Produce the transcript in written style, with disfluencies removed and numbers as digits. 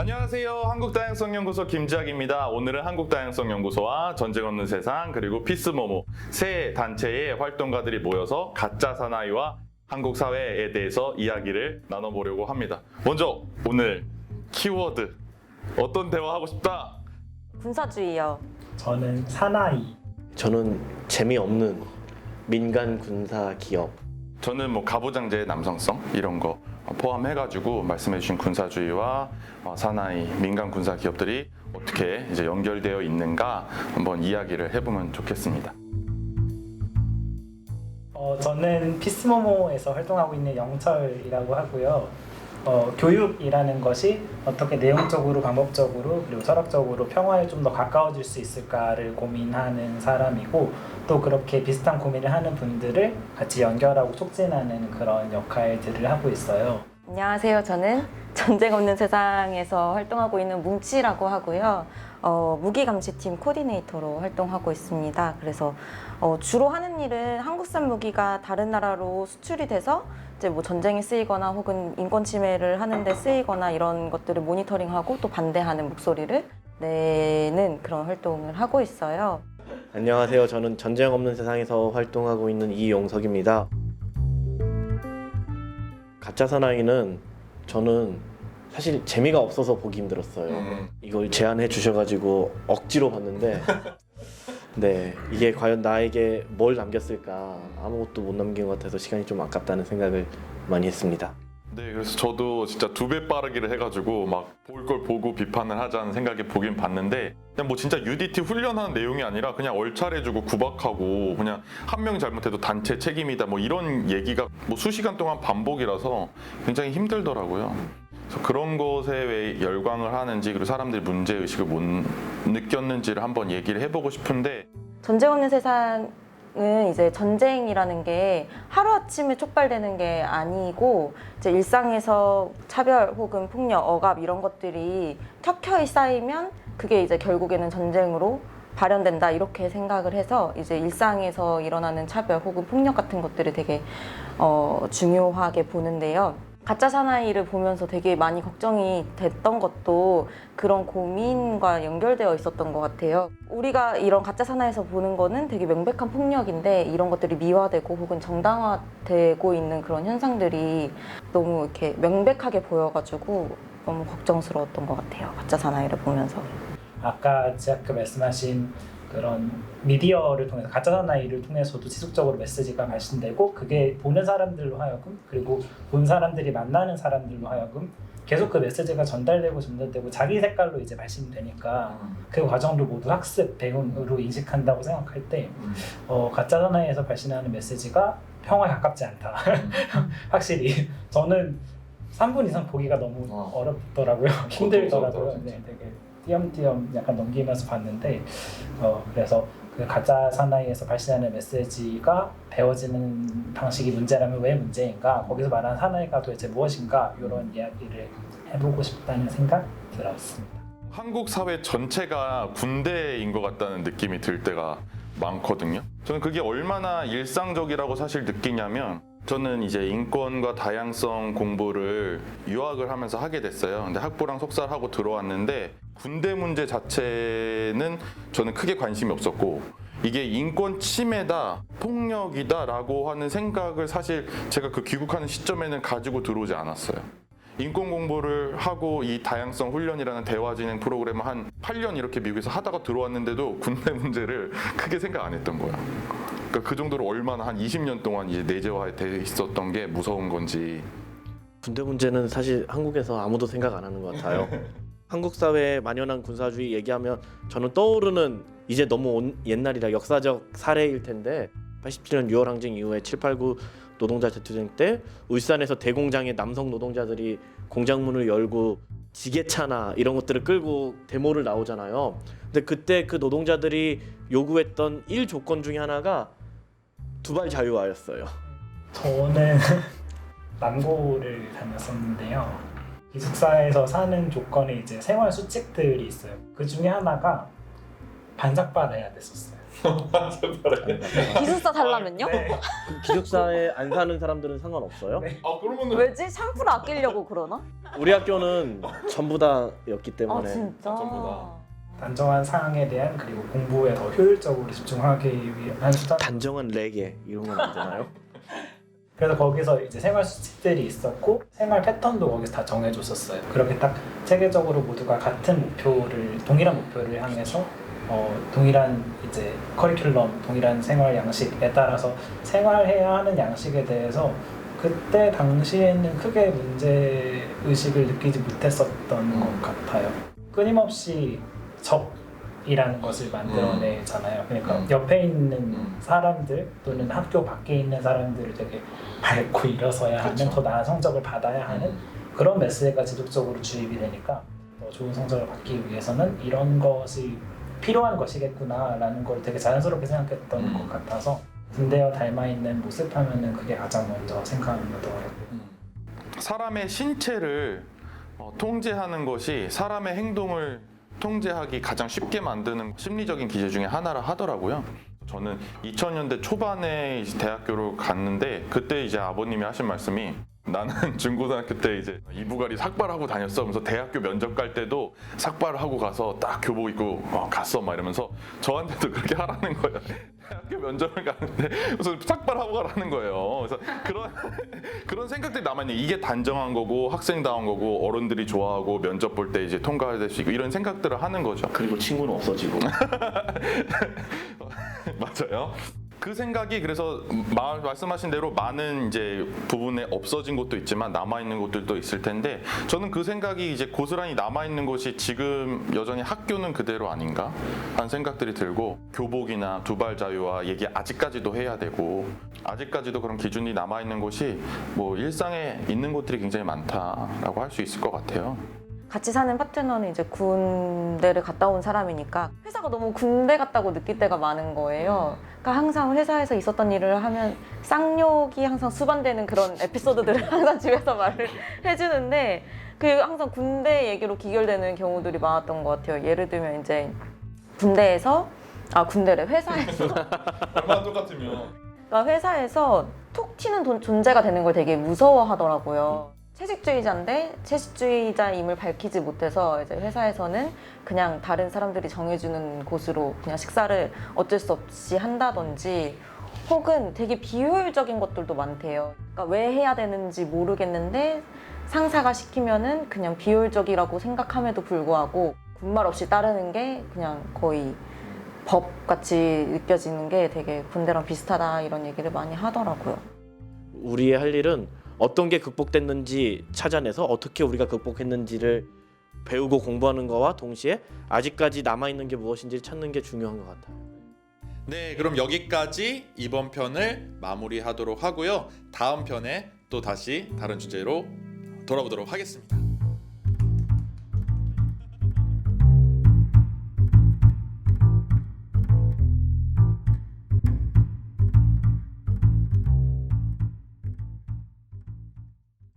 안녕하세요. 한국다양성연구소 김지학입니다. 오늘은 한국다양성연구소와 전쟁 없는 세상 그리고 피스모모 세 단체의 활동가들이 모여서 가짜 사나이와 한국 사회에 대해서 이야기를 나눠보려고 합니다. 먼저 오늘 키워드 어떤 대화하고 싶다? 군사주의요. 저는 사나이. 저는 재미없는 민간 군사 기업. 저는 뭐 가부장제의 남성성 이런 거 포함해가지고 말씀해주신 군사주의와 사나이, 민간 군사 기업들이 어떻게 이제 연결되어 있는가 한번 이야기를 해보면 좋겠습니다. 저는 피스모모에서 활동하고 있는 영철이라고 하고요. 교육이라는 것이 어떻게 내용적으로, 방법적으로, 그리고 철학적으로 평화에 좀 더 가까워질 수 있을까를 고민하는 사람이고, 또 그렇게 비슷한 고민을 하는 분들을 같이 연결하고 촉진하는 그런 역할들을 하고 있어요. 안녕하세요. 저는 전쟁 없는 세상에서 활동하고 있는 뭉치라고 하고요. 무기감시팀 코디네이터로 활동하고 있습니다. 그래서 주로 하는 일은 한국산 무기가 다른 나라로 수출이 돼서 이제 뭐 전쟁에 쓰이거나 혹은 인권 침해를 하는데 쓰이거나 이런 것들을 모니터링하고 또 반대하는 목소리를 내는 그런 활동을 하고 있어요. 안녕하세요. 저는 전쟁 없는 세상에서 활동하고 있는 이용석입니다. 가짜 사나이는 저는 사실 재미가 없어서 보기 힘들었어요. 이걸 제안해 주셔가지고 억지로 봤는데 네, 이게 과연 나에게 뭘 남겼을까? 아무것도 못 남긴 것 같아서 시간이 좀 아깝다는 생각을 많이 했습니다. 네, 그래서 저도 진짜 2배 빠르기를 해가지고 막 볼 걸 보고 비판을 하자는 생각에 보긴 봤는데 그냥 뭐 진짜 UDT 훈련하는 내용이 아니라 그냥 얼차려주고 구박하고 그냥 한 명 잘못해도 단체 책임이다 뭐 이런 얘기가 뭐 수시간 동안 반복이라서 굉장히 힘들더라고요. 그래서 그런 것에 왜 열광을 하는지 그리고 사람들이 문제의식을 못 느꼈는지를 한번 얘기를 해보고 싶은데 전쟁 없는 세상은 이제 전쟁이라는 게 하루아침에 촉발되는 게 아니고 이제 일상에서 차별 혹은 폭력, 억압 이런 것들이 켜켜이 쌓이면 그게 이제 결국에는 전쟁으로 발현된다 이렇게 생각을 해서 이제 일상에서 일어나는 차별 혹은 폭력 같은 것들을 되게 중요하게 보는데요. 가짜 사나이를 보면서 되게 많이 걱정이 됐던 것도 그런 고민과 연결되어 있었던 것 같아요. 우리가 이런 가짜 사나이에서 보는 거는 되게 명백한 폭력인데 이런 것들이 미화되고 혹은 정당화되고 있는 그런 현상들이 너무 이렇게 명백하게 보여가지고 너무 걱정스러웠던 것 같아요. 가짜 사나이를 보면서. 아까 제가 말씀하신 그런 미디어를 통해서 가짜 사나이를 통해서도 지속적으로 메시지가 발신되고 그게 보는 사람들로 하여금 그리고 본 사람들이 만나는 사람들로 하여금 계속 그 메시지가 전달되고 자기 색깔로 이제 발신되니까 그 과정도 모두 학습 배움으로 인식한다고 생각할 때 가짜 사나이에서 발신하는 메시지가 평화에 가깝지 않다. 확실히 저는 3분 이상 보기가 너무 어렵더라고요. 힘들더라고요. 네, 되게 띄엄띄엄 약간 넘기면서 봤는데 그래서 그 가짜 사나이에서 발신하는 메시지가 배워지는 방식이 문제라면 왜 문제인가, 거기서 말하는 사나이가 도대체 무엇인가, 이런 이야기를 해보고 싶다는 생각 들었습니다. 한국 사회 전체가 군대인 것 같다는 느낌이 들 때가 많거든요. 저는 그게 얼마나 일상적이라고 사실 느끼냐면 저는 이제 인권과 다양성 공부를 유학을 하면서 하게 됐어요. 근데 학부랑 석사를 하고 들어왔는데 군대 문제 자체는 저는 크게 관심이 없었고 이게 인권 침해다, 폭력이다 라고 하는 생각을 사실 제가 그 귀국하는 시점에는 가지고 들어오지 않았어요. 인권 공부를 하고 이 다양성 훈련이라는 대화 진행 프로그램을 한 8년 이렇게 미국에서 하다가 들어왔는데도 군대 문제를 크게 생각 안 했던 거야. 그러니까 그 정도로 얼마나 한 20년 동안 이제 내재화돼 있었던 게 무서운 건지. 군대 문제는 사실 한국에서 아무도 생각 안 하는 것 같아요. 한국 사회에 만연한 군사주의 얘기하면 저는 떠오르는 이제 너무 옛날이라 역사적 사례일 텐데 87년 6월 항쟁 이후에 789 노동자 대투쟁 때 울산에서 대공장에 남성 노동자들이 공장문을 열고 지게차나 이런 것들을 끌고 데모를 나오잖아요. 근데 그때 그 노동자들이 요구했던 1조건 중에 하나가 두발 자유화였어요. 저는 남고를 다녔었는데요. 기숙사에서 사는 조건에 이제 생활 수칙들이 있어요. 그 중에 하나가 반삭발 해야 됐었어요. 기숙사 살라면요? 네. 그럼 기숙사에 안 사는 사람들은 상관없어요? 네. 아 그러면은 왜지? 샴푸를 아끼려고 그러나? 우리 학교는 전부 다였기 아 때문에 진짜? 전부 다. 단정한 사항에 대한 그리고 공부에 더 효율적으로 집중하기 위한 수단. 단정한 레게 이런 건 안 되나요? 그래서 거기서 이제 생활 수칙들이 있었고 생활 패턴도 거기서 다 정해줬었어요. 그렇게 딱 체계적으로 모두가 같은 목표를 동일한 목표를 향해서 동일한 이제 커리큘럼, 동일한 생활 양식에 따라서 생활해야 하는 양식에 대해서 그때 당시에는 크게 문제 의식을 느끼지 못했었던 것 같아요. 끊임없이 적이라는 것을 만들어내잖아요. 그러니까 옆에 있는 사람들 또는 학교 밖에 있는 사람들을 되게 밟고 일어서야 하는 그쵸. 더 나은 성적을 받아야 하는 그런 메시지가 지속적으로 주입이 되니까 더 좋은 성적을 받기 위해서는 이런 것이 필요한 것이겠구나라는 걸 되게 자연스럽게 생각했던 것 같아서 군대와 닮아있는 모습 하면은 그게 가장 먼저 생각나더라고요. 사람의 신체를 통제하는 것이 사람의 행동을 통제하기 가장 쉽게 만드는 심리적인 기제 중에 하나라 하더라고요. 저는 2000년대 초반에 이제 대학교를 갔는데 그때 이제 아버님이 하신 말씀이 나는 중고등학교 때 이제 이부가리 삭발하고 다녔어. 그래서 대학교 면접 갈 때도 삭발을 하고 가서 딱 교복 입고 갔어. 막 이러면서 저한테도 그렇게 하라는 거예요. 대학교 면접을 가는데 그래서 삭발하고 가라는 거예요. 그래서 그런 생각들이 남아있는 이게 단정한 거고 학생다운 거고 어른들이 좋아하고 면접 볼 때 이제 통과될 수 있고 이런 생각들을 하는 거죠. 그리고 친구는 없어지고 맞아요. 그 생각이 그래서 말씀하신 대로 많은 이제 부분에 없어진 곳도 있지만 남아 있는 곳들도 있을 텐데 저는 그 생각이 이제 고스란히 남아 있는 곳이 지금 여전히 학교는 그대로 아닌가 하는 생각들이 들고 교복이나 두발 자유와 얘기 아직까지도 해야 되고 아직까지도 그런 기준이 남아 있는 곳이 뭐 일상에 있는 곳들이 굉장히 많다라고 할 수 있을 것 같아요. 같이 사는 파트너는 이제 군대를 갔다 온 사람이니까 회사가 너무 군대 같다고 느낄 때가 많은 거예요. 그러니까 항상 회사에서 있었던 일을 하면 쌍욕이 항상 수반되는 그런 에피소드들을 항상 집에서 말을 해주는데 그 항상 군대 얘기로 기결되는 경우들이 많았던 것 같아요. 예를 들면 이제 군대래 회사에서 얼마나 똑같으면 그러니까 회사에서 톡 튀는 존재가 되는 걸 되게 무서워하더라고요. 채식주의자인데 채식주의자임을 밝히지 못해서 이제 회사에서는 그냥 다른 사람들이 정해주는 곳으로 그냥 식사를 어쩔 수 없이 한다든지 혹은 되게 비효율적인 것들도 많대요. 그러니까 왜 해야 되는지 모르겠는데 상사가 시키면은 그냥 비효율적이라고 생각함에도 불구하고 군말 없이 따르는 게 그냥 거의 법같이 느껴지는 게 되게 군대랑 비슷하다 이런 얘기를 많이 하더라고요. 우리의 할 일은 어떤 게 극복됐는지 찾아내서 어떻게 우리가 극복했는지를 배우고 공부하는 거와 동시에 아직까지 남아있는 게 무엇인지를 찾는 게 중요한 것 같아요. 네, 그럼 여기까지 이번 편을 마무리하도록 하고요. 다음 편에 또 다시 다른 주제로 돌아오도록 하겠습니다.